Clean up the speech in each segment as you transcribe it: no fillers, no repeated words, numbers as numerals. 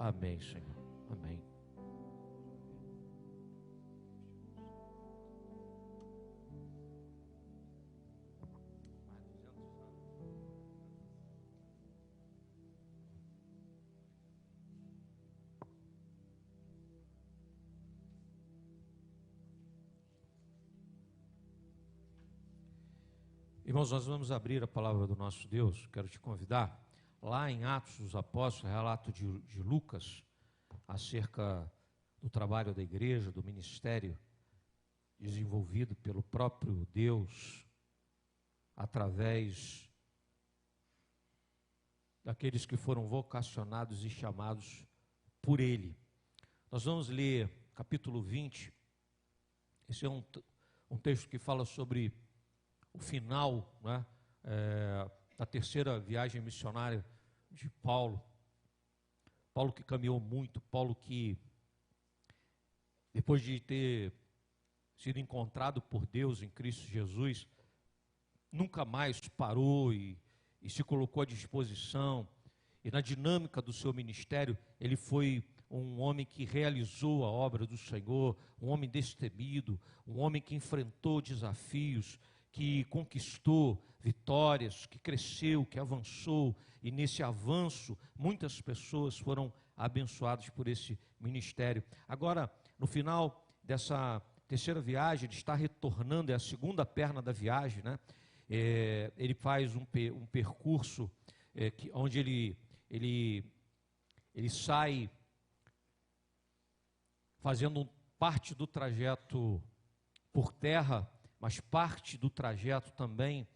Amém, Senhor. Amém. Irmãos, nós vamos abrir a palavra do nosso Deus. Quero te convidar, lá em Atos dos Apóstolos, relato de Lucas, acerca do trabalho da igreja, do ministério desenvolvido pelo próprio Deus, através daqueles que foram vocacionados e chamados por Ele. Nós vamos ler capítulo 20, esse é um texto que fala sobre o final, né, da terceira viagem missionária de Paulo. Paulo que caminhou muito, Paulo que, depois de ter sido encontrado por Deus em Cristo Jesus, nunca mais parou e se colocou à disposição. E na dinâmica do seu ministério, ele foi um homem que realizou a obra do Senhor, um homem destemido, um homem que enfrentou desafios, que conquistou vitórias, que cresceu, que avançou, e nesse avanço muitas pessoas foram abençoadas por esse ministério. Agora, no final dessa terceira viagem, ele está retornando, é a segunda perna da viagem, né? Ele faz um percurso onde ele sai fazendo parte do trajeto por terra, mas parte do trajeto também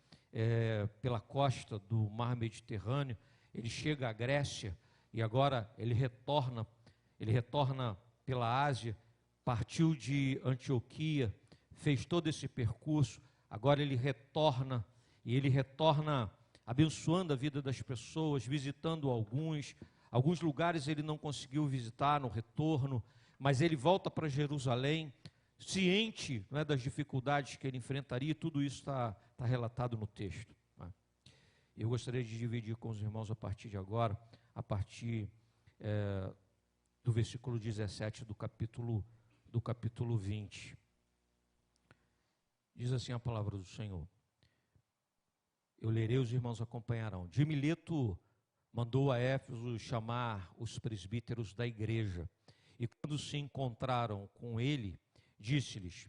pela costa do Mar Mediterrâneo. Ele chega à Grécia e agora ele retorna pela Ásia, partiu de Antioquia, fez todo esse percurso, agora ele retorna, e ele retorna abençoando a vida das pessoas, visitando alguns lugares ele não conseguiu visitar no retorno, mas ele volta para Jerusalém, ciente, né, das dificuldades que ele enfrentaria. Tudo isso está relatado no texto, né? Eu gostaria de dividir com os irmãos a partir de agora, a partir do versículo 17 do capítulo 20. Diz assim a palavra do Senhor. Eu lerei, os irmãos acompanharão. De Mileto mandou a Éfeso chamar os presbíteros da igreja, e quando se encontraram com ele, disse-lhes: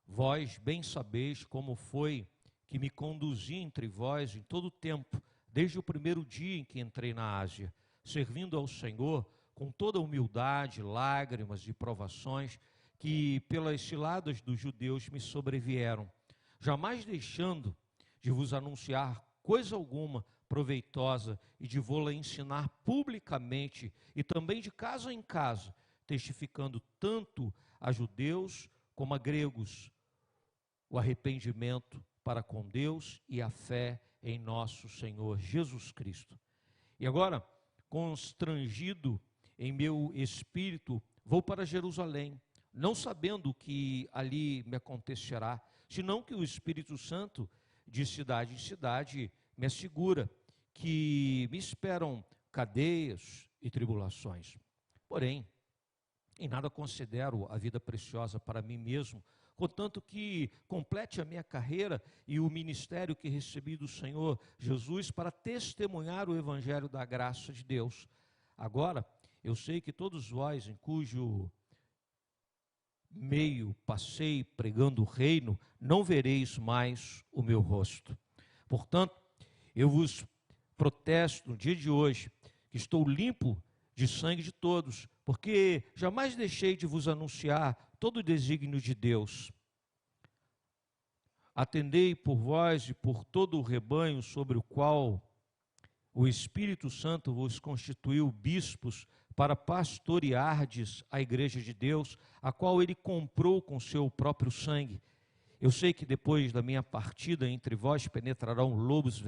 vós bem sabeis como foi que me conduzi entre vós em todo o tempo, desde o primeiro dia em que entrei na Ásia, servindo ao Senhor com toda humildade, lágrimas e provações que pelas ciladas dos judeus me sobrevieram, jamais deixando de vos anunciar coisa alguma proveitosa e de vô-la ensinar publicamente e também de casa em casa, testificando tanto a judeus como a gregos o arrependimento para com Deus e a fé em nosso Senhor Jesus Cristo. E agora, constrangido em meu espírito, vou para Jerusalém, não sabendo o que ali me acontecerá, senão que o Espírito Santo, de cidade em cidade, me assegura que me esperam cadeias e tribulações. Porém, em nada considero a vida preciosa para mim mesmo, contanto que complete a minha carreira e o ministério que recebi do Senhor Jesus para testemunhar o evangelho da graça de Deus. Agora, eu sei que todos vós, em cujo meio passei pregando o reino, não vereis mais o meu rosto. Portanto, eu vos protesto no dia de hoje, que estou limpo de sangue de todos, porque jamais deixei de vos anunciar todo o desígnio de Deus. Atendei por vós e por todo o rebanho sobre o qual o Espírito Santo vos constituiu bispos para pastoreardes a igreja de Deus, a qual ele comprou com seu próprio sangue. Eu sei que depois da minha partida entre vós penetrarão lobos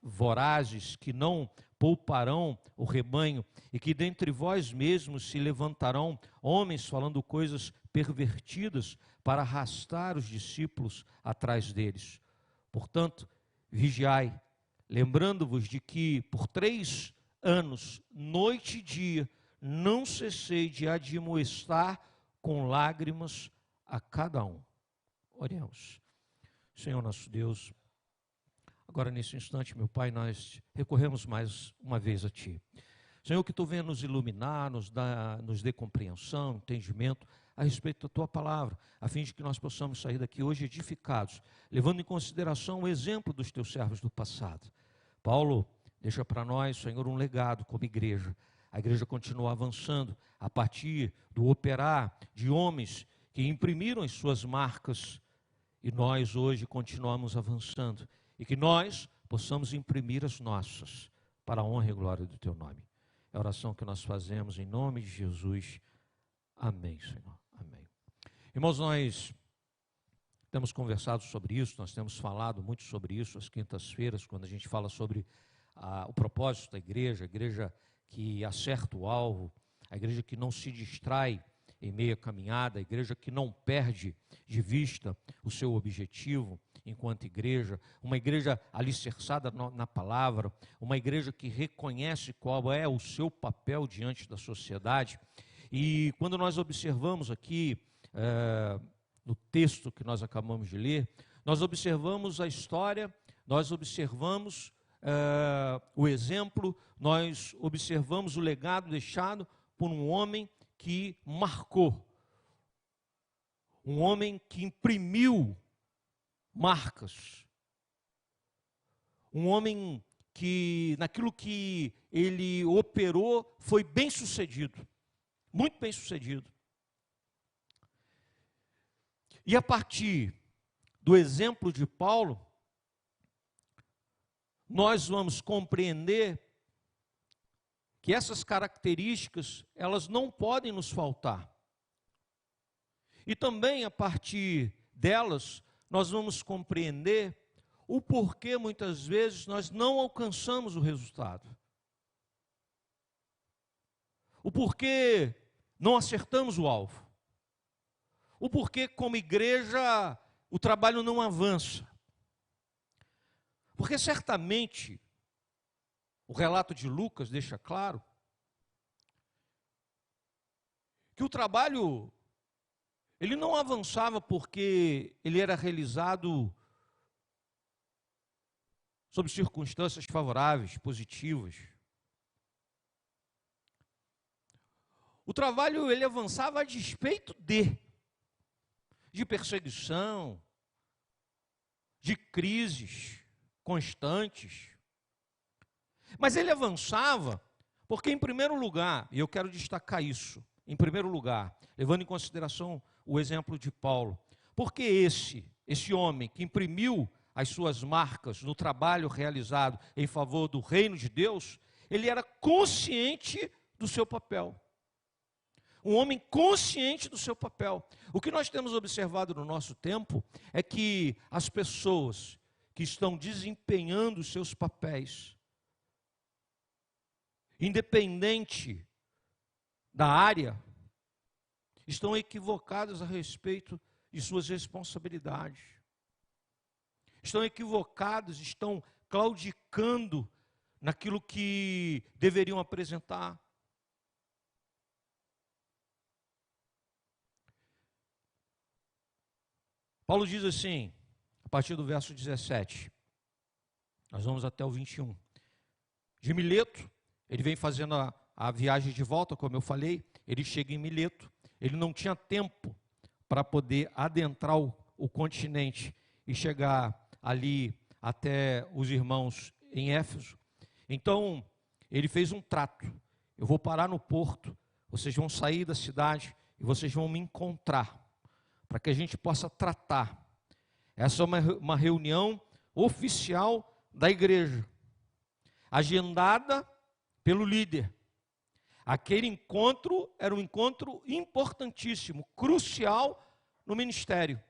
vorazes que não pouparão o rebanho, e que dentre vós mesmos se levantarão homens falando coisas pervertidas para arrastar os discípulos atrás deles. Portanto, vigiai, lembrando-vos de que por 3 anos, noite e dia, não cessei de admoestar com lágrimas a cada um. Oremos. Senhor nosso Deus, agora nesse instante, meu Pai, nós recorremos mais uma vez a Ti. Senhor, que Tu venha nos iluminar, nos dê compreensão, entendimento a respeito da Tua palavra, a fim de que nós possamos sair daqui hoje edificados, levando em consideração o exemplo dos Teus servos do passado. Paulo deixa para nós, Senhor, um legado como igreja. A igreja continua avançando a partir do operar de homens que imprimiram as suas marcas, e nós hoje continuamos avançando, e que nós possamos imprimir as nossas, para a honra e glória do Teu nome. É a oração que nós fazemos em nome de Jesus. Amém, Senhor. Amém. Irmãos, nós temos conversado sobre isso, nós temos falado muito sobre isso às quintas-feiras, quando a gente fala sobre o propósito da igreja, a igreja que acerta o alvo, a igreja que não se distrai em meia caminhada, a igreja que não perde de vista o seu objetivo enquanto igreja, uma igreja alicerçada na palavra, uma igreja que reconhece qual é o seu papel diante da sociedade. E quando nós observamos aqui, no texto que nós acabamos de ler, nós observamos a história, nós observamos o exemplo, nós observamos o legado deixado por um homem que marcou, um homem que imprimiu marcas, um homem que naquilo que ele operou foi bem sucedido, muito bem sucedido. E a partir do exemplo de Paulo, nós vamos compreender que essas características, elas não podem nos faltar. E também a partir delas, nós vamos compreender o porquê muitas vezes nós não alcançamos o resultado. O porquê não acertamos o alvo. O porquê como igreja o trabalho não avança. Porque certamente o relato de Lucas deixa claro que o trabalho ele não avançava porque ele era realizado sob circunstâncias favoráveis, positivas. O trabalho ele avançava a despeito de perseguição, de crises constantes. Mas ele avançava porque, em primeiro lugar, e eu quero destacar isso, em primeiro lugar, levando em consideração o exemplo de Paulo, porque esse homem que imprimiu as suas marcas no trabalho realizado em favor do reino de Deus, ele era consciente do seu papel. Um homem consciente do seu papel. O que nós temos observado no nosso tempo é que as pessoas que estão desempenhando os seus papéis, independente da área, estão equivocadas a respeito de suas responsabilidades. Estão equivocados, estão claudicando naquilo que deveriam apresentar. Paulo diz assim, a partir do verso 17, nós vamos até o 21. De Mileto, ele vem fazendo a viagem de volta, como eu falei, ele chega em Mileto, ele não tinha tempo para poder adentrar o continente e chegar ali até os irmãos em Éfeso. Então, ele fez um trato, eu vou parar no porto, vocês vão sair da cidade e vocês vão me encontrar, para que a gente possa tratar. Essa é uma reunião oficial da igreja, agendada pelo líder. Aquele encontro era um encontro importantíssimo, crucial no ministério.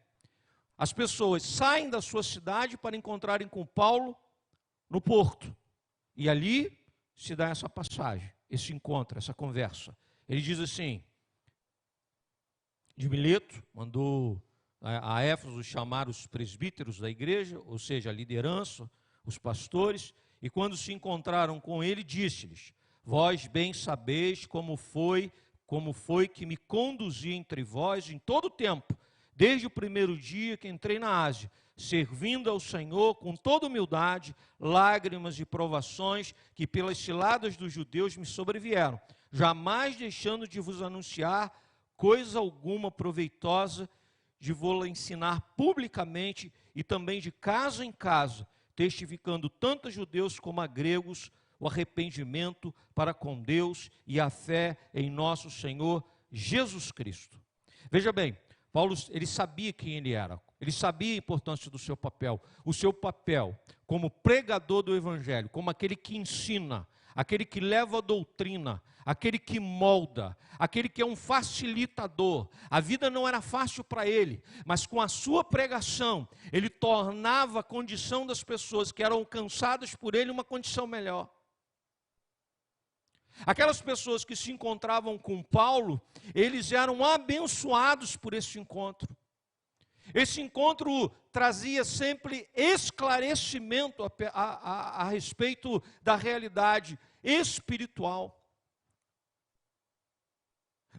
As pessoas saem da sua cidade para encontrarem com Paulo no porto. E ali se dá essa passagem, esse encontro, essa conversa. Ele diz assim, de Mileto, mandou a Éfeso chamar os presbíteros da igreja, ou seja, a liderança, os pastores, e quando se encontraram com ele, disse-lhes, Vós bem sabeis como foi que me conduzi entre vós em todo o tempo, desde o primeiro dia que entrei na Ásia, servindo ao Senhor com toda humildade, lágrimas e provações que pelas ciladas dos judeus me sobrevieram, jamais deixando de vos anunciar coisa alguma proveitosa, de vou-la ensinar publicamente e também de casa em casa, testificando tanto a judeus como a gregos o arrependimento para com Deus e a fé em nosso Senhor Jesus Cristo. Veja bem, Paulo, ele sabia quem ele era, ele sabia a importância do seu papel, o seu papel como pregador do Evangelho, como aquele que ensina, aquele que leva a doutrina, aquele que molda, aquele que é um facilitador. A vida não era fácil para ele, mas com a sua pregação, ele tornava a condição das pessoas que eram alcançadas por ele uma condição melhor. Aquelas pessoas que se encontravam com Paulo, eles eram abençoados por esse encontro. Esse encontro trazia sempre esclarecimento a respeito da realidade espiritual.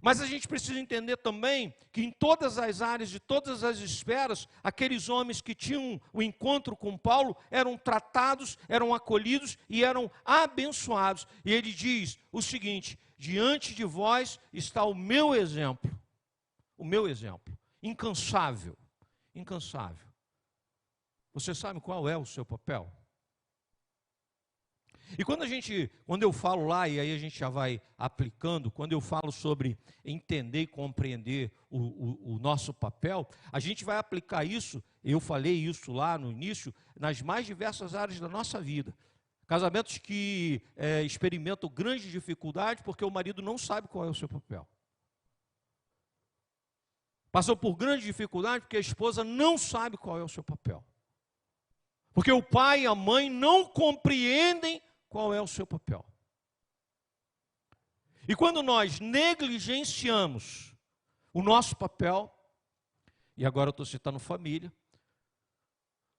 Mas a gente precisa entender também que em todas as áreas, de todas as esferas, aqueles homens que tinham o encontro com Paulo eram tratados, eram acolhidos e eram abençoados. E ele diz o seguinte: diante de vós está o meu exemplo, incansável, incansável. Você sabe qual é o seu papel? E quando eu falo lá, e aí a gente já vai aplicando, quando eu falo sobre entender e compreender o nosso papel, a gente vai aplicar isso, eu falei isso lá no início, nas mais diversas áreas da nossa vida. Casamentos que experimentam grande dificuldade porque o marido não sabe qual é o seu papel. Passou por grande dificuldade porque a esposa não sabe qual é o seu papel. Porque o pai e a mãe não compreendem qual é o seu papel. E quando nós negligenciamos o nosso papel, e agora eu estou citando família,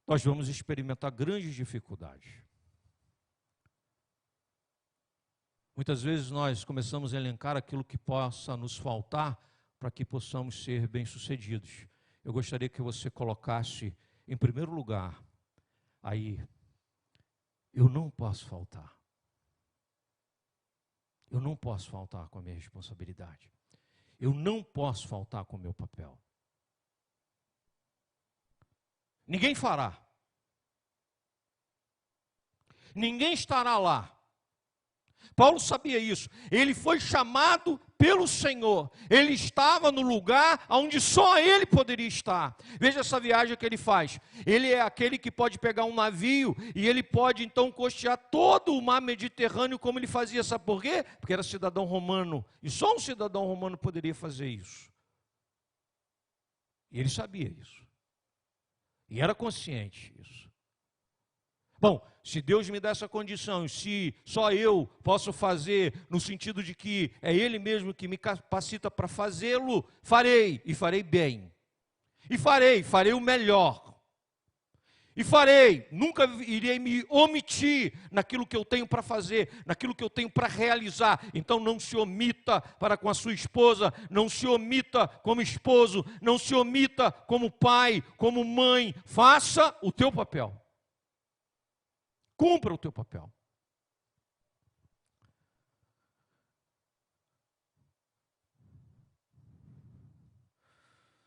nós vamos experimentar grandes dificuldades. Muitas vezes nós começamos a elencar aquilo que possa nos faltar para que possamos ser bem-sucedidos. Eu gostaria que você colocasse em primeiro lugar, aí, eu não posso faltar. Eu não posso faltar com a minha responsabilidade. Eu não posso faltar com o meu papel. Ninguém fará. Ninguém estará lá. Paulo sabia isso. Ele foi chamado pelo Senhor. Ele estava no lugar onde só ele poderia estar. Veja essa viagem que ele faz. Ele é aquele que pode pegar um navio e ele pode então costear todo o mar Mediterrâneo como ele fazia. Sabe por quê? Porque era cidadão romano. E só um cidadão romano poderia fazer isso. E ele sabia isso. E era consciente disso. Bom, se Deus me dá essa condição, se só eu posso fazer, no sentido de que é Ele mesmo que me capacita para fazê-lo, farei, e farei bem. E farei o melhor. E farei, nunca irei me omitir naquilo que eu tenho para fazer, naquilo que eu tenho para realizar. Então não se omita para com a sua esposa, não se omita como esposo, não se omita como pai, como mãe. Faça o teu papel. Cumpra o teu papel.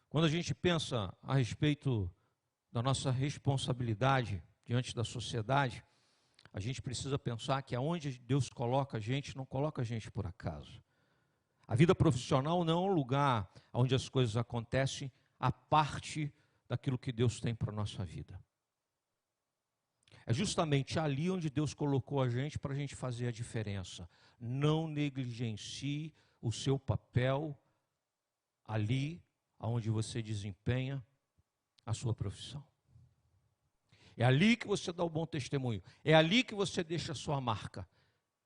Quando a gente pensa a respeito da nossa responsabilidade diante da sociedade, a gente precisa pensar que aonde Deus coloca a gente, não coloca a gente por acaso. A vida profissional não é um lugar onde as coisas acontecem à parte daquilo que Deus tem para a nossa vida. É justamente ali onde Deus colocou a gente para a gente fazer a diferença. Não negligencie o seu papel ali onde você desempenha a sua profissão. É ali que você dá o bom testemunho. É ali que você deixa a sua marca.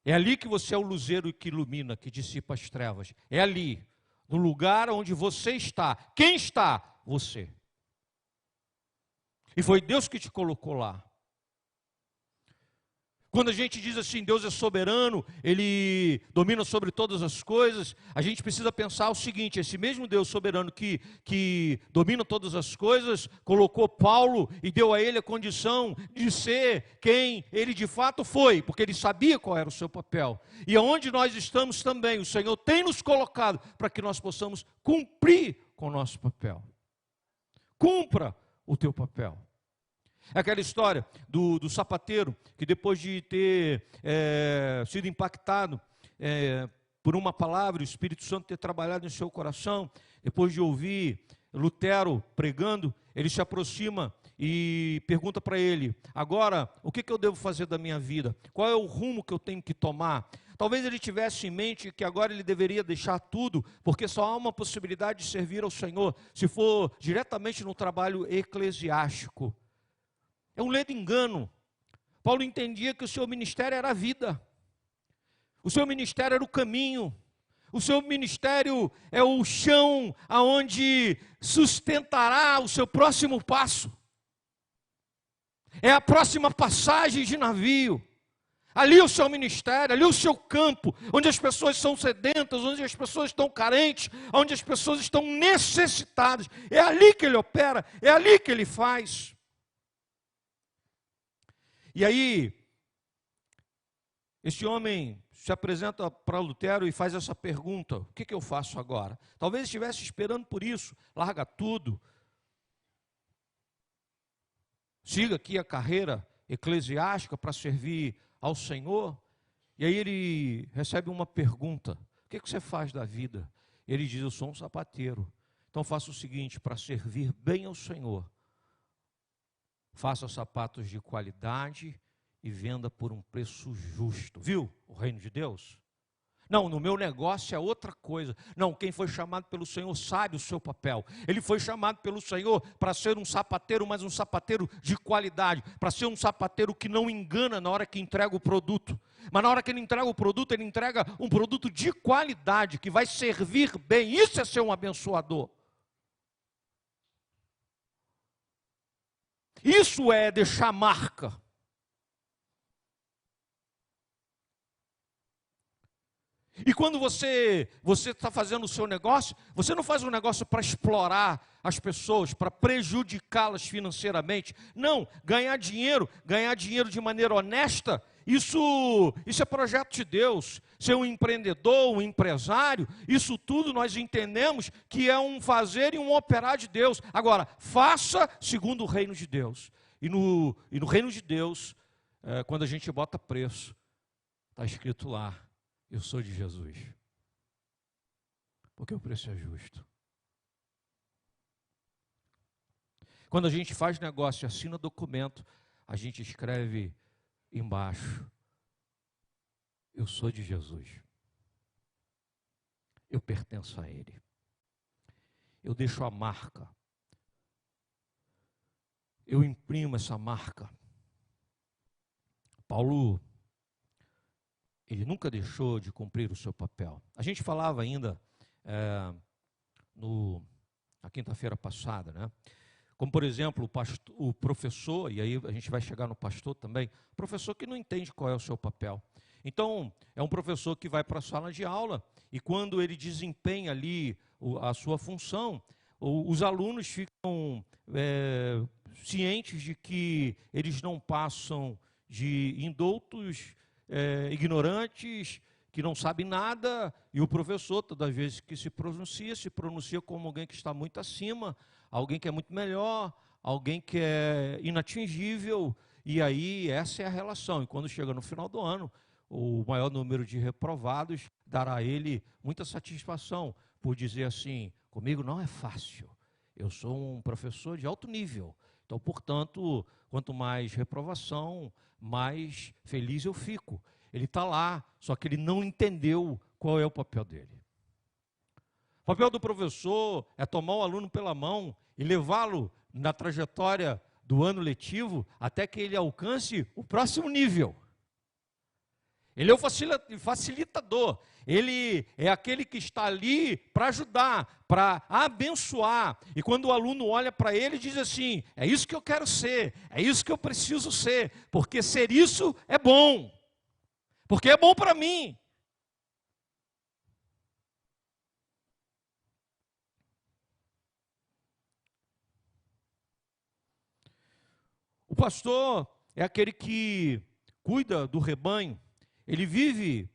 É ali que você é o luzeiro que ilumina, que dissipa as trevas. É ali, no lugar onde você está. Quem está? Você. E foi Deus que te colocou lá. Quando a gente diz assim, Deus é soberano, Ele domina sobre todas as coisas, a gente precisa pensar o seguinte: esse mesmo Deus soberano que domina todas as coisas, colocou Paulo e deu a ele a condição de ser quem ele de fato foi, porque ele sabia qual era o seu papel. E aonde nós estamos também, o Senhor tem nos colocado para que nós possamos cumprir com o nosso papel. Cumpra o teu papel. É aquela história do sapateiro que depois de ter sido impactado por uma palavra, o Espírito Santo ter trabalhado em seu coração, depois de ouvir Lutero pregando, ele se aproxima e pergunta para ele: agora, o que eu devo fazer da minha vida? Qual é o rumo que eu tenho que tomar? Talvez ele tivesse em mente que agora ele deveria deixar tudo, porque só há uma possibilidade de servir ao Senhor se for diretamente no trabalho eclesiástico. É um ledo engano. Paulo entendia que o seu ministério era a vida. O seu ministério era o caminho. O seu ministério é o chão aonde sustentará o seu próximo passo. É a próxima passagem de navio. Ali é o seu ministério, ali é o seu campo, onde as pessoas são sedentas, onde as pessoas estão carentes, onde as pessoas estão necessitadas. É ali que ele opera, é ali que ele faz. E aí, esse homem se apresenta para Lutero e faz essa pergunta: o que eu faço agora? Talvez estivesse esperando por isso, larga tudo, siga aqui a carreira eclesiástica para servir ao Senhor. E aí ele recebe uma pergunta: o que você faz da vida? Ele diz: eu sou um sapateiro. Então faça o seguinte, para servir bem ao Senhor, faça sapatos de qualidade e venda por um preço justo. Viu o reino de Deus? Não, no meu negócio é outra coisa. Não, quem foi chamado pelo Senhor sabe o seu papel. Ele foi chamado pelo Senhor para ser um sapateiro, mas um sapateiro de qualidade, para ser um sapateiro que não engana na hora que entrega o produto. Mas na hora que ele entrega o produto, ele entrega um produto de qualidade, que vai servir bem. Isso é ser um abençoador. Isso é deixar marca. E quando você está fazendo o seu negócio, você não faz um negócio para explorar as pessoas, para prejudicá-las financeiramente. Não, ganhar dinheiro de maneira honesta, isso é projeto de Deus. Ser um empreendedor, um empresário, isso tudo nós entendemos que é um fazer e um operar de Deus. Agora, faça segundo o reino de Deus. E no reino de Deus, quando a gente bota preço, está escrito lá: eu sou de Jesus, porque o preço é justo. Quando a gente faz negócio e assina documento, a gente escreve embaixo: eu sou de Jesus, eu pertenço a Ele, eu deixo a marca, eu imprimo essa marca. Paulo, ele nunca deixou de cumprir o seu papel. A gente falava ainda na quinta-feira passada, né? Como, por exemplo, o professor, e aí a gente vai chegar no pastor também, professor que não entende qual é o seu papel. Então, é um professor que vai para a sala de aula e quando ele desempenha ali a sua função, os alunos ficam cientes de que eles não passam de indoutos, ignorantes, que não sabem nada, e o professor, todas as vezes que se pronuncia como alguém que está muito acima, alguém que é muito melhor, alguém que é inatingível, e aí essa é a relação. E quando chega no final do ano, o maior número de reprovados dará a ele muita satisfação, por dizer assim: comigo não é fácil, eu sou um professor de alto nível, então, portanto, quanto mais reprovação, mais feliz eu fico. Ele está lá, só que ele não entendeu qual é o papel dele. O papel do professor é tomar o aluno pela mão e levá-lo na trajetória do ano letivo até que ele alcance o próximo nível. Ele é o facilitador, ele é aquele que está ali para ajudar, para abençoar. E quando o aluno olha para ele, diz assim: é isso que eu quero ser, é isso que eu preciso ser, porque ser isso é bom, porque é bom para mim. O pastor é aquele que cuida do rebanho, ele vive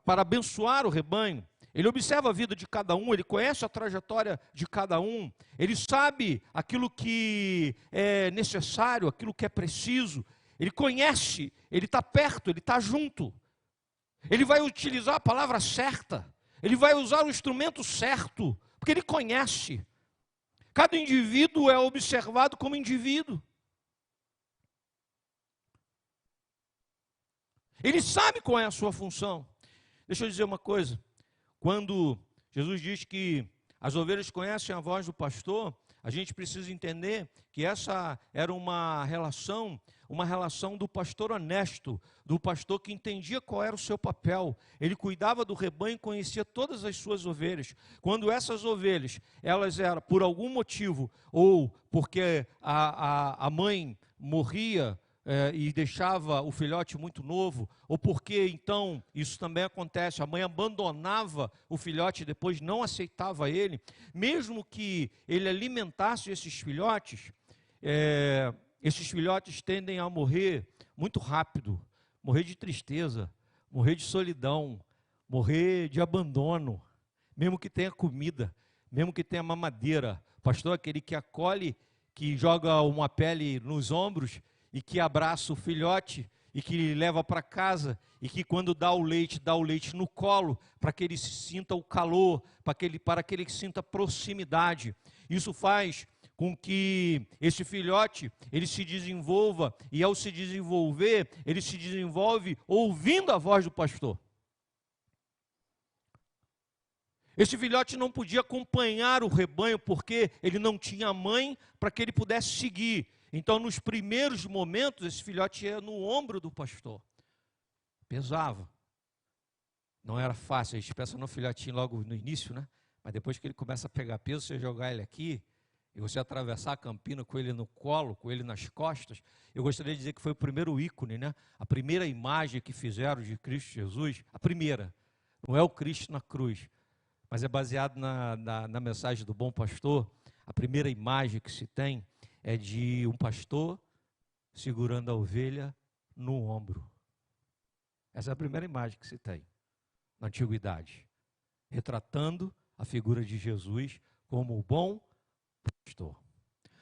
para abençoar o rebanho, ele observa a vida de cada um, ele conhece a trajetória de cada um, ele sabe aquilo que é necessário, aquilo que é preciso, ele conhece, ele está perto, ele está junto, ele vai utilizar a palavra certa, ele vai usar o instrumento certo, porque ele conhece. Cada indivíduo é observado como indivíduo. Ele sabe qual é a sua função. Deixa eu dizer uma coisa. Quando Jesus diz que as ovelhas conhecem a voz do pastor, a gente precisa entender que essa era uma relação do pastor honesto, do pastor que entendia qual era o seu papel. Ele cuidava do rebanho e conhecia todas as suas ovelhas. Quando essas ovelhas, elas eram por algum motivo, ou porque a mãe morria, e deixava o filhote muito novo, ou porque então, isso também acontece, a mãe abandonava o filhote e depois não aceitava ele, mesmo que ele alimentasse esses filhotes tendem a morrer muito rápido, morrer de tristeza, morrer de solidão, morrer de abandono, mesmo que tenha comida, mesmo que tenha mamadeira. O pastor é aquele que acolhe, que joga uma pele nos ombros, e que abraça o filhote, e que leva para casa, e que quando dá o leite no colo, para que ele sinta o calor, para que ele sinta proximidade. Isso faz com que esse filhote, ele se desenvolva, e ao se desenvolver, ele se desenvolve ouvindo a voz do pastor. Esse filhote não podia acompanhar o rebanho, porque ele não tinha mãe para que ele pudesse seguir. Então, nos primeiros momentos, esse filhote ia no ombro do pastor. Pesava. Não era fácil. A gente pensa no filhotinho logo no início, né? Mas depois que ele começa a pegar peso, você jogar ele aqui, e você atravessar a campina com ele no colo, com ele nas costas. Eu gostaria de dizer que foi o primeiro ícone, né? A primeira imagem que fizeram de Cristo Jesus, a primeira. Não é o Cristo na cruz, mas é baseado na mensagem do bom pastor. A primeira imagem que se tem é de um pastor segurando a ovelha no ombro. Essa é a primeira imagem que se tem na antiguidade, retratando a figura de Jesus como o bom pastor.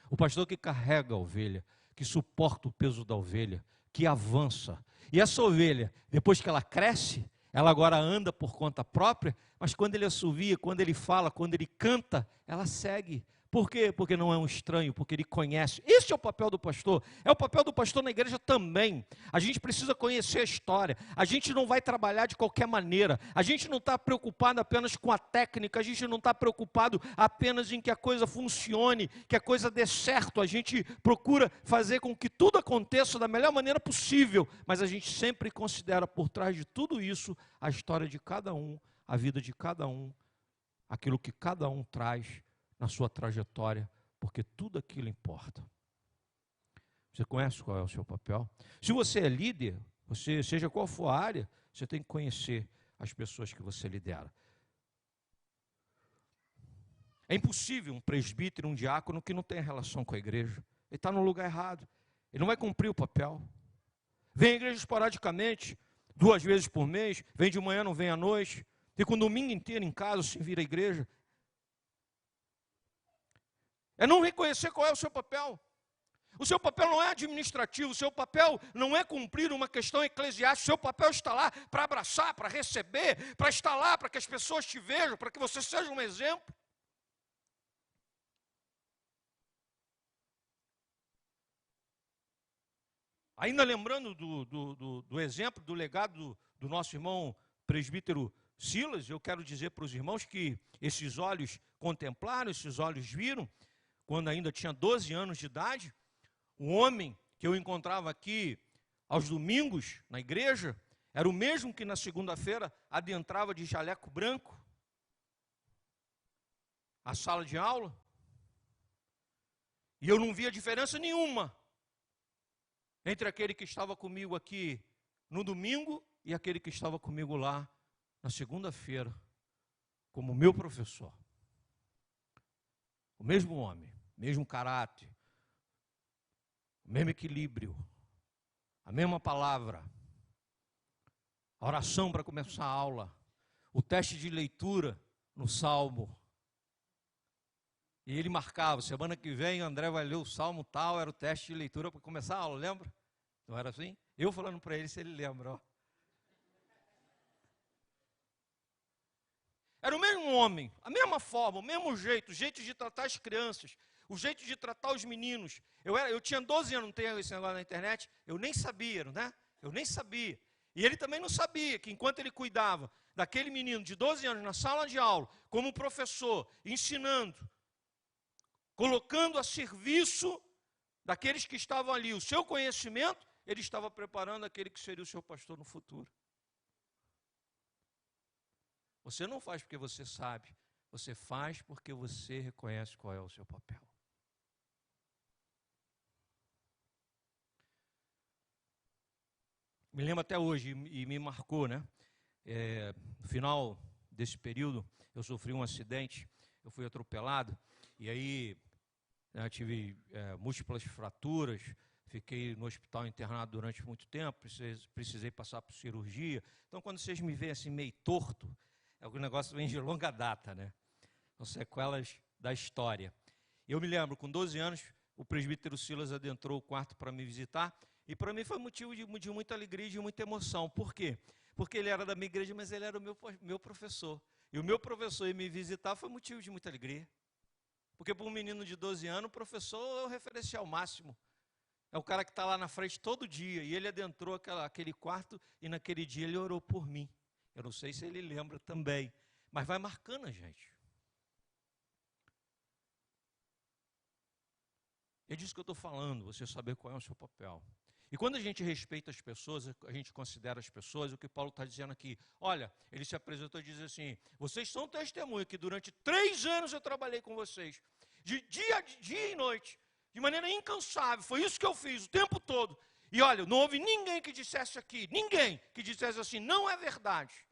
O pastor que carrega a ovelha, que suporta o peso da ovelha, que avança. E essa ovelha, depois que ela cresce, ela agora anda por conta própria, mas quando ele assovia, quando ele fala, quando ele canta, ela segue. Por quê? Porque não é um estranho, porque ele conhece. Esse é o papel do pastor. É o papel do pastor na igreja também. A gente precisa conhecer a história. A gente não vai trabalhar de qualquer maneira. A gente não está preocupado apenas com a técnica. A gente não está preocupado apenas em que a coisa funcione, que a coisa dê certo. A gente procura fazer com que tudo aconteça da melhor maneira possível. Mas a gente sempre considera por trás de tudo isso a história de cada um, a vida de cada um, aquilo que cada um traz na sua trajetória, porque tudo aquilo importa. Você conhece qual é o seu papel? Se você é líder, você, seja qual for a área, você tem que conhecer as pessoas que você lidera. É impossível um presbítero, um diácono que não tenha relação com a igreja. Ele está no lugar errado. Ele não vai cumprir o papel. Vem à igreja esporadicamente, 2 vezes por mês, vem de manhã, não vem à noite, fica um domingo inteiro em casa sem vir à igreja. É não reconhecer qual é o seu papel. O seu papel não é administrativo, o seu papel não é cumprir uma questão eclesiástica, o seu papel está lá para abraçar, para receber, para estar lá, para que as pessoas te vejam, para que você seja um exemplo. Ainda lembrando do exemplo, do legado do nosso irmão presbítero Silas, eu quero dizer para os irmãos que esses olhos contemplaram, esses olhos viram, quando ainda tinha 12 anos de idade, um homem que eu encontrava aqui aos domingos na igreja, era o mesmo que na segunda-feira adentrava de jaleco branco a sala de aula. E eu não via diferença nenhuma entre aquele que estava comigo aqui no domingo e aquele que estava comigo lá na segunda-feira, como meu professor. O mesmo homem, mesmo caráter, o mesmo equilíbrio, a mesma palavra, a oração para começar a aula, o teste de leitura no Salmo. E ele marcava, semana que vem o André vai ler o Salmo tal, era o teste de leitura para começar a aula, lembra? Não era assim? Eu falando para ele se ele lembra, ó. Era o mesmo homem, a mesma forma, o mesmo jeito, o jeito de tratar as crianças, o jeito de tratar os meninos. Eu tinha 12 anos, não tem esse negócio na internet, eu nem sabia, né? Eu nem sabia. E ele também não sabia que enquanto ele cuidava daquele menino de 12 anos na sala de aula, como professor, ensinando, colocando a serviço daqueles que estavam ali o seu conhecimento, ele estava preparando aquele que seria o seu pastor no futuro. Você não faz porque você sabe, você faz porque você reconhece qual é o seu papel. Me lembro até hoje, e me marcou, né? No final desse período, eu sofri um acidente, eu fui atropelado, e aí tive múltiplas fraturas, fiquei no hospital internado durante muito tempo, precisei passar por cirurgia. Então, quando vocês me veem assim meio torto, é um negócio vem de longa data, né? São sequelas da história. Eu me lembro, com 12 anos, o presbítero Silas adentrou o quarto para me visitar, e para mim foi motivo de muita alegria e de muita emoção. Por quê? Porque ele era da minha igreja, mas ele era o meu professor. E o meu professor ir me visitar foi motivo de muita alegria. Porque para um menino de 12 anos, o professor é o referencial máximo. É o cara que está lá na frente todo dia. E ele adentrou aquele quarto e naquele dia ele orou por mim. Eu não sei se ele lembra também, mas vai marcando a gente. É disso que eu estou falando, você saber qual é o seu papel. E quando a gente respeita as pessoas, a gente considera as pessoas, o que Paulo está dizendo aqui, olha, ele se apresentou e diz assim, vocês são testemunha que durante 3 anos eu trabalhei com vocês, de dia e noite, de maneira incansável, foi isso que eu fiz o tempo todo. E olha, não houve ninguém que dissesse aqui, ninguém que dissesse assim, não é verdade.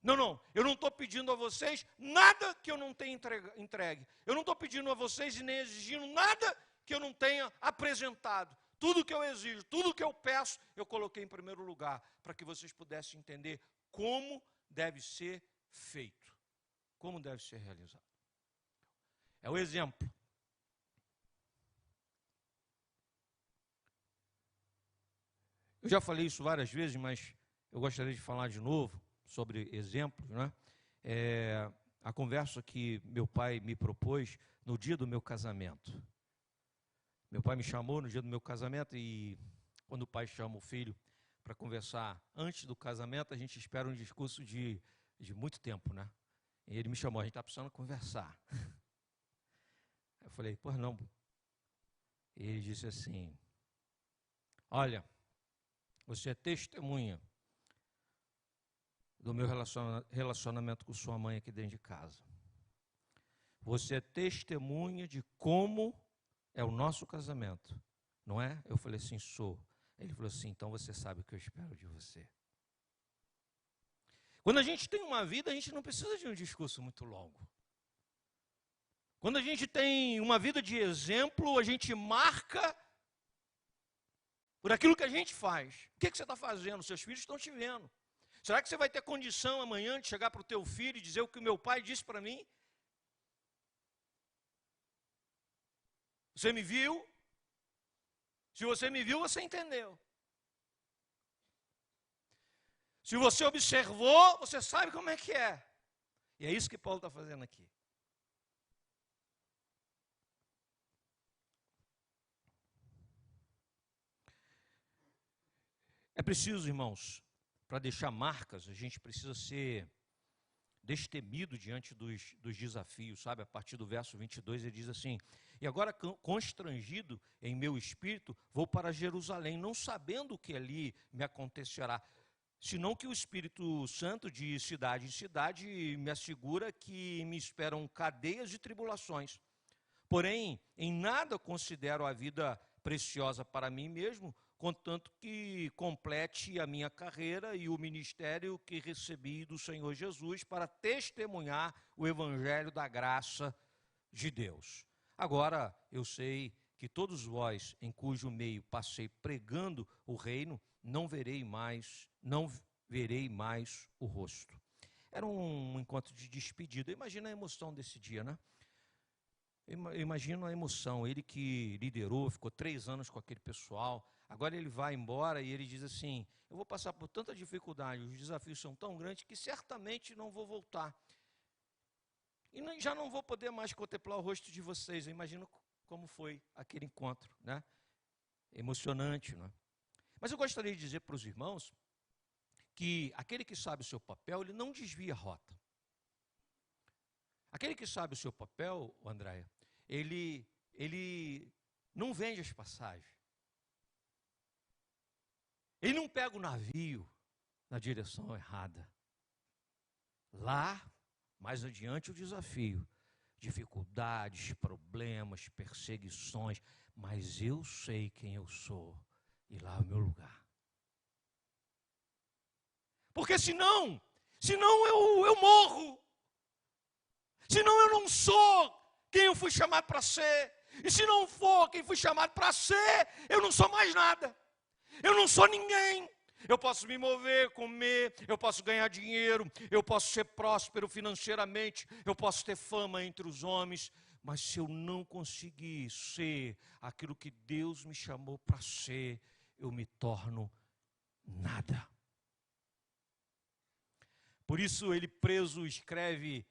Não, eu não estou pedindo a vocês nada que eu não tenha entregue. Eu não estou pedindo a vocês e nem exigindo nada que eu não tenha apresentado. Tudo que eu exijo, tudo que eu peço, eu coloquei em primeiro lugar, para que vocês pudessem entender como deve ser feito, como deve ser realizado. É o exemplo. Eu já falei isso várias vezes, mas eu gostaria de falar de novo sobre exemplos, né? A conversa que meu pai me propôs no dia do meu casamento. Meu pai me chamou no dia do meu casamento e quando o pai chama o filho para conversar antes do casamento, a gente espera um discurso de muito tempo, né? E ele me chamou, a gente está precisando conversar. Eu falei, pois não. E ele disse assim, olha, você é testemunha do meu relacionamento com sua mãe aqui dentro de casa. Você é testemunha de como é o nosso casamento, não é? Eu falei assim, sou. Ele falou assim, então você sabe o que eu espero de você. Quando a gente tem uma vida, a gente não precisa de um discurso muito longo. Quando a gente tem uma vida de exemplo, a gente marca por aquilo que a gente faz. O que você está fazendo? Seus filhos estão te vendo. Será que você vai ter condição amanhã de chegar para o teu filho e dizer o que o meu pai disse para mim? Você me viu? Se você me viu, você entendeu. Se você observou, você sabe como é que é. E é isso que Paulo está fazendo aqui. É preciso, irmãos, para deixar marcas, a gente precisa ser destemido diante dos desafios, sabe? A partir do verso 22 ele diz assim, e agora constrangido em meu espírito, vou para Jerusalém, não sabendo o que ali me acontecerá. senão que o Espírito Santo, de cidade em cidade, me assegura que me esperam cadeias de tribulações. Porém, em nada considero a vida preciosa para mim mesmo, contanto que complete a minha carreira e o ministério que recebi do Senhor Jesus para testemunhar o evangelho da graça de Deus. Agora, eu sei que todos vós, em cujo meio passei pregando o reino, não verei mais o rosto. Era um encontro de despedida. Imagina a emoção desse dia, né? Imagina a emoção. Ele que liderou, ficou 3 anos com aquele pessoal. Agora ele vai embora e ele diz assim: eu vou passar por tanta dificuldade, os desafios são tão grandes que certamente não vou voltar. E já não vou poder mais contemplar o rosto de vocês. Eu imagino como foi aquele encontro, né? Emocionante, né? Mas eu gostaria de dizer para os irmãos que aquele que sabe o seu papel, ele não desvia a rota. Aquele que sabe o seu papel, Andréia, ele não vende as passagens. Ele não pega o navio na direção errada. Lá, mais adiante, o desafio. Dificuldades, problemas, perseguições. Mas eu sei quem eu sou. E lá é o meu lugar. Porque senão eu morro. Senão eu não sou quem eu fui chamado para ser. E se não for quem fui chamado para ser, eu não sou mais nada. Eu não sou ninguém. Eu posso me mover, comer, eu posso ganhar dinheiro, eu posso ser próspero financeiramente, eu posso ter fama entre os homens, mas se eu não conseguir ser aquilo que Deus me chamou para ser, eu me torno nada. Por isso ele preso escreve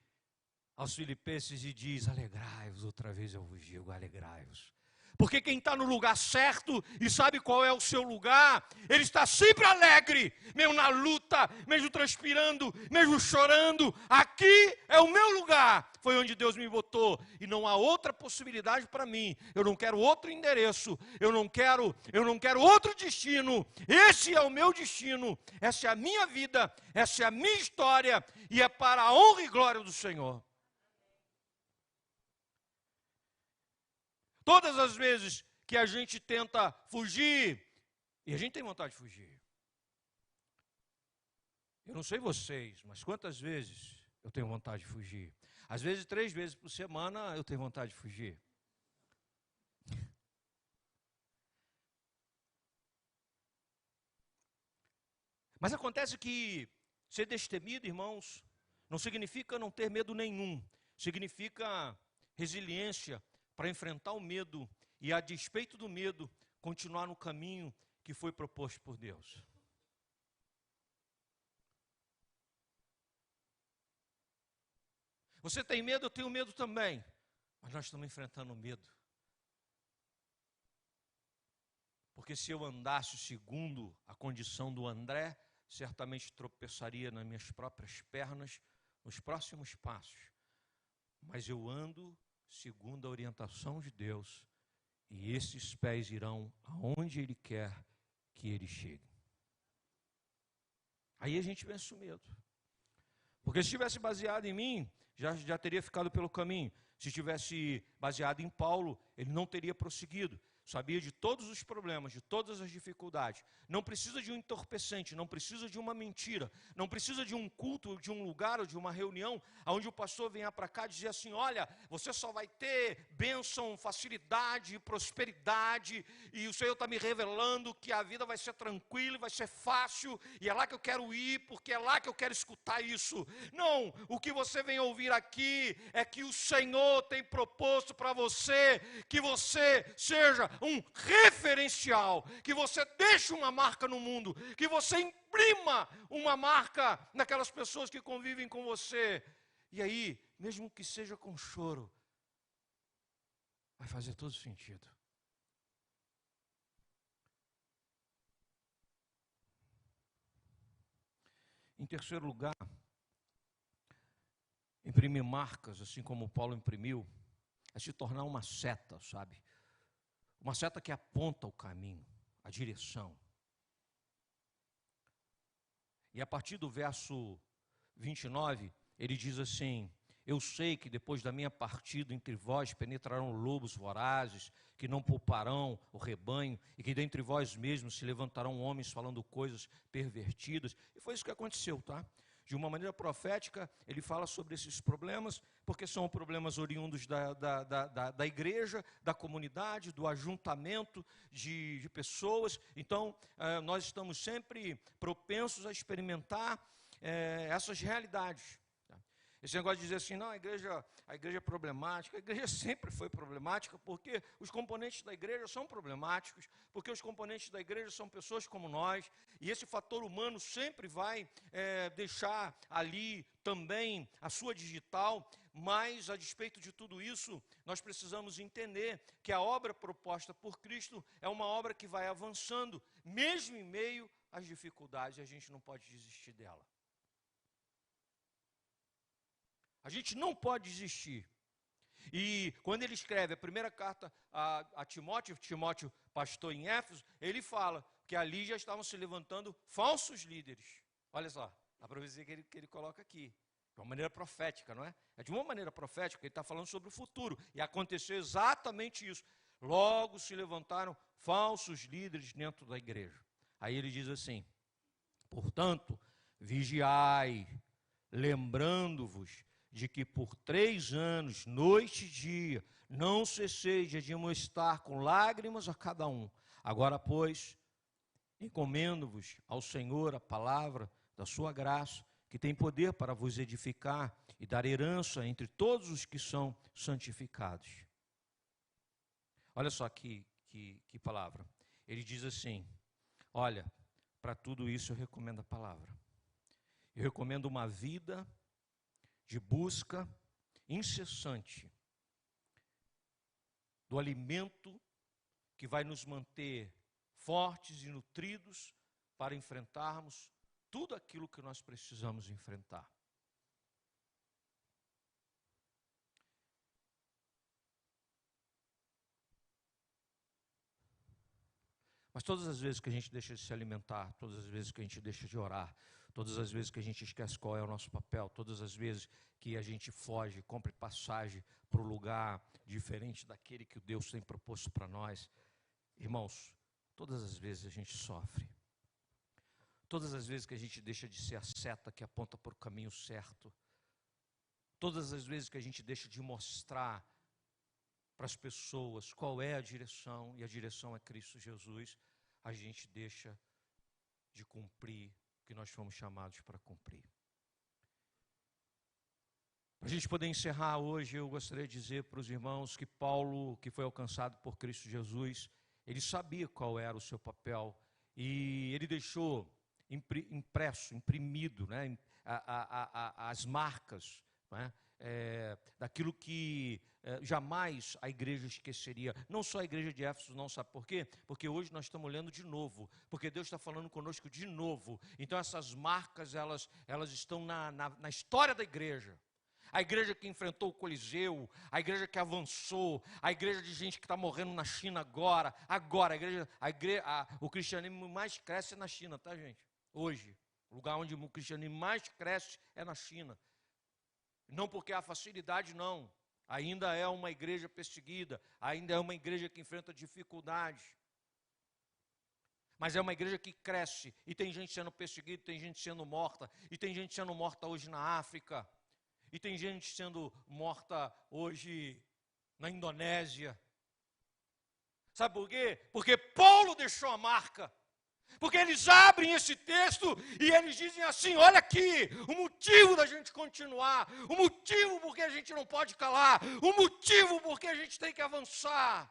aos Filipenses e diz: alegrai-vos, outra vez eu vos digo, alegrai-vos. Porque quem está no lugar certo e sabe qual é o seu lugar, ele está sempre alegre, mesmo na luta, mesmo transpirando, mesmo chorando. Aqui é o meu lugar, foi onde Deus me botou e não há outra possibilidade para mim. Eu não quero outro endereço, eu não quero outro destino. Esse é o meu destino, essa é a minha vida, essa é a minha história e é para a honra e glória do Senhor. Todas as vezes que a gente tenta fugir, e a gente tem vontade de fugir. Eu não sei vocês, mas quantas vezes eu tenho vontade de fugir? Às vezes 3 vezes por semana eu tenho vontade de fugir. Mas acontece que ser destemido, irmãos, não significa não ter medo nenhum. Significa resiliência para enfrentar o medo e, a despeito do medo, continuar no caminho que foi proposto por Deus. Você tem medo, eu tenho medo também, mas nós estamos enfrentando o medo. Porque se eu andasse segundo a condição do André, certamente tropeçaria nas minhas próprias pernas nos próximos passos. Mas eu ando segundo a orientação de Deus, e esses pés irão aonde Ele quer que eles cheguem. Aí a gente vence o medo. Porque se tivesse baseado em mim, já teria ficado pelo caminho. Se tivesse baseado em Paulo, ele não teria prosseguido. Sabia de todos os problemas, de todas as dificuldades. Não precisa de um entorpecente, não precisa de uma mentira, não precisa de um culto, de um lugar ou de uma reunião onde o pastor venha para cá e dizer assim: olha, você só vai ter bênção, facilidade, prosperidade, e o Senhor está me revelando que a vida vai ser tranquila, vai ser fácil, e é lá que eu quero ir, porque é lá que eu quero escutar isso. Não, o que você vem ouvir aqui é que o Senhor tem proposto para você, que você seja um referencial, que você deixe uma marca no mundo, que você imprima uma marca naquelas pessoas que convivem com você. E aí, mesmo que seja com choro, vai fazer todo sentido. Em terceiro lugar, imprimir marcas, assim como Paulo imprimiu, é se tornar uma seta, sabe? Uma seta que aponta o caminho, a direção. E a partir do verso 29, ele diz assim: eu sei que depois da minha partida entre vós penetrarão lobos vorazes, que não pouparão o rebanho, e que dentre vós mesmos se levantarão homens falando coisas pervertidas. E foi isso que aconteceu, tá? De uma maneira profética, ele fala sobre esses problemas, porque são problemas oriundos da igreja, da comunidade, do ajuntamento de pessoas. Então, nós estamos sempre propensos a experimentar essas realidades. Esse negócio de dizer assim, não, a igreja é problemática. A igreja sempre foi problemática, porque os componentes da igreja são problemáticos, porque os componentes da igreja são pessoas como nós, e esse fator humano sempre vai deixar ali também a sua digital, mas, a despeito de tudo isso, nós precisamos entender que a obra proposta por Cristo é uma obra que vai avançando, mesmo em meio às dificuldades, e a gente não pode desistir dela. A gente não pode desistir. E quando ele escreve a primeira carta a Timóteo, Timóteo pastor em Éfeso, ele fala que ali já estavam se levantando falsos líderes. Olha só, a profecia que ele coloca aqui. De uma maneira profética, não é? É de uma maneira profética, ele está falando sobre o futuro. E aconteceu exatamente isso. Logo se levantaram falsos líderes dentro da igreja. Aí ele diz assim: portanto, vigiai, lembrando-vos de que por 3 anos, noite e dia, não cesseis de admoestar com lágrimas a cada um. Agora, pois, encomendo-vos ao Senhor a palavra da sua graça, que tem poder para vos edificar e dar herança entre todos os que são santificados. Olha só que palavra. Ele diz assim: olha, para tudo isso eu recomendo a palavra. Eu recomendo uma vida de busca incessante do alimento que vai nos manter fortes e nutridos para enfrentarmos tudo aquilo que nós precisamos enfrentar. Mas todas as vezes que a gente deixa de se alimentar, todas as vezes que a gente deixa de orar, todas as vezes que a gente esquece qual é o nosso papel, todas as vezes que a gente foge, compra passagem para o lugar diferente daquele que Deus tem proposto para nós, irmãos, todas as vezes a gente sofre. Todas as vezes que a gente deixa de ser a seta que aponta para o caminho certo, todas as vezes que a gente deixa de mostrar para as pessoas qual é a direção, e a direção é Cristo Jesus, a gente deixa de cumprir o que nós fomos chamados para cumprir. Para a gente poder encerrar hoje, eu gostaria de dizer para os irmãos que Paulo, que foi alcançado por Cristo Jesus, ele sabia qual era o seu papel, e ele deixou impresso, imprimido, né, as marcas, né, daquilo que jamais a igreja esqueceria. Não só a igreja de Éfeso, não, sabe por quê? Porque hoje nós estamos lendo de novo, porque Deus está falando conosco de novo. Então essas marcas, elas estão na história da igreja. A igreja que enfrentou o Coliseu, a igreja que avançou, a igreja de gente que está morrendo na China agora, o cristianismo mais cresce na China, tá, gente? Hoje, o lugar onde o cristianismo mais cresce é na China. Não porque há facilidade, não. Ainda é uma igreja perseguida, ainda é uma igreja que enfrenta dificuldades. Mas é uma igreja que cresce, e tem gente sendo perseguida, tem gente sendo morta, e tem gente sendo morta hoje na África, e tem gente sendo morta hoje na Indonésia. Sabe por quê? Porque Paulo deixou a marca. Porque eles abrem esse texto e eles dizem assim: olha aqui, o motivo da gente continuar, o motivo porque a gente não pode calar, o motivo porque a gente tem que avançar.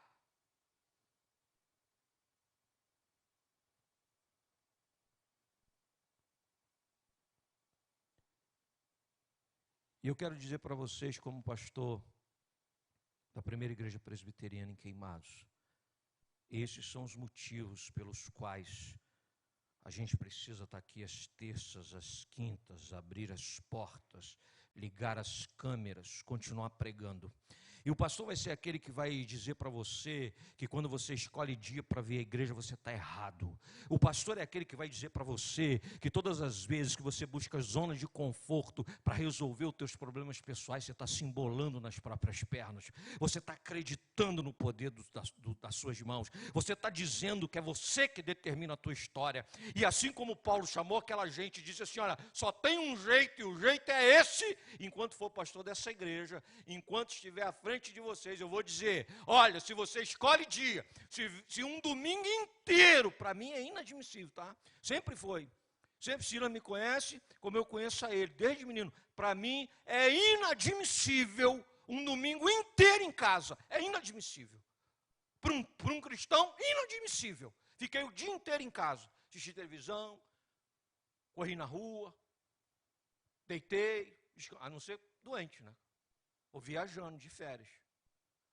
E eu quero dizer para vocês, como pastor da primeira igreja presbiteriana em Queimados, esses são os motivos pelos quais a gente precisa estar aqui às terças, às quintas, abrir as portas, ligar as câmeras, continuar pregando. E o pastor vai ser aquele que vai dizer para você que quando você escolhe dia para vir à igreja, você está errado. O pastor é aquele que vai dizer para você que todas as vezes que você busca zonas de conforto para resolver os teus problemas pessoais, você está se embolando nas próprias pernas. Você está acreditando no poder das suas mãos. Você está dizendo que é você que determina a tua história. E assim como Paulo chamou aquela gente e disse assim, olha, só tem um jeito e o jeito é esse, enquanto for pastor dessa igreja, enquanto estiver à frente de vocês, eu vou dizer, olha, se você escolhe dia, se um domingo inteiro, para mim é inadmissível, tá? Sempre foi. Sempre Sila me conhece, como eu conheço a ele, desde menino. Para mim é inadmissível um domingo inteiro em casa. É inadmissível. Para um cristão, inadmissível. Fiquei o dia inteiro em casa. Assisti televisão, corri na rua, deitei, a não ser doente, né? Ou viajando de férias.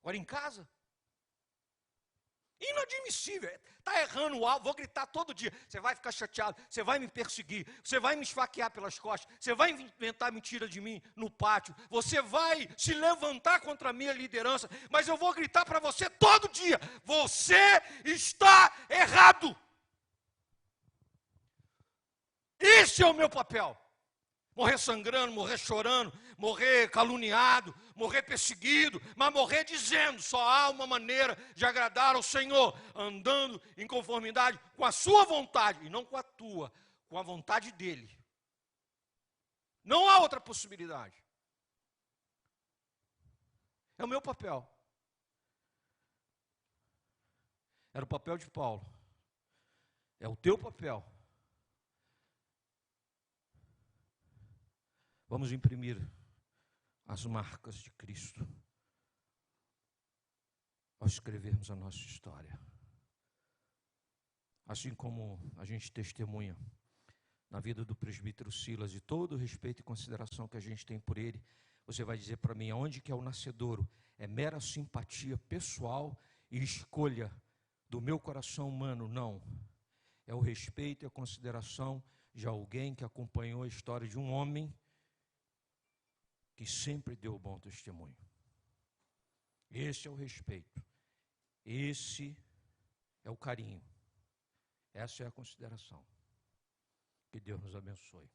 Agora em casa? Inadmissível. Está errando o alvo, vou gritar todo dia. Você vai ficar chateado, você vai me perseguir, você vai me esfaquear pelas costas, você vai inventar mentira de mim no pátio, você vai se levantar contra a minha liderança, mas eu vou gritar para você todo dia: você está errado. Esse é o meu papel. Morrer sangrando, morrer chorando, morrer caluniado, morrer perseguido, mas morrer dizendo, só há uma maneira de agradar ao Senhor, andando em conformidade com a sua vontade, e não com a tua, com a vontade dEle. Não há outra possibilidade. É o meu papel. Era o papel de Paulo. É o teu papel. Vamos imprimir as marcas de Cristo ao escrevermos a nossa história. Assim como a gente testemunha na vida do presbítero Silas e todo o respeito e consideração que a gente tem por ele, você vai dizer para mim, aonde que é o nascedouro? É mera simpatia pessoal e escolha do meu coração humano? Não. É o respeito e a consideração de alguém que acompanhou a história de um homem que sempre deu bom testemunho. Esse é o respeito. Esse é o carinho. Essa é a consideração. Que Deus nos abençoe.